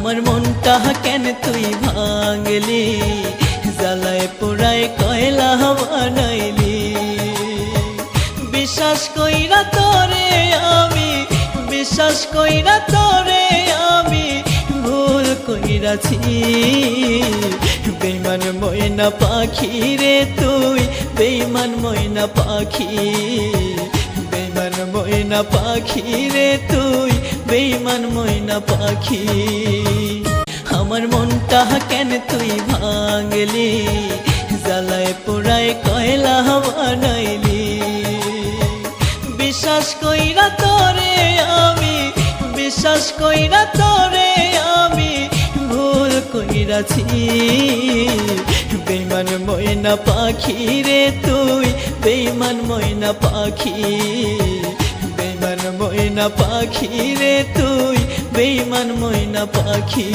আমার মনটা কেন তুই ভাঙলি, জ্বালায় পোড়ায় কয়লা বানাইলি। বিশ্বাস কইরা তোরে আমি, বিশ্বাস কইরা তোরে আমি ভুল কইরাছি। বেঈমান ময়না পাখি রে তুই, বেঈমান ময়না পাখি, বেঈমান ময়না পাখি রে তুই, বেঈমান ময়না পাখি। আমার মনটা কেন তুই ভাঙলি, জ্বালায় পোড়ায় কয়লা বানাইলি। বিশ্বাস কইরা তোরে আমি, বিশ্বাস কইরা তোরে আমি ভুল কইরাছি। বেঈমান ময়না পাখি রে তুই, বেঈমান ময়না পাখি, বেঈমান ময়না পাখি রে তুই, বেঈমান ময়না পাখি।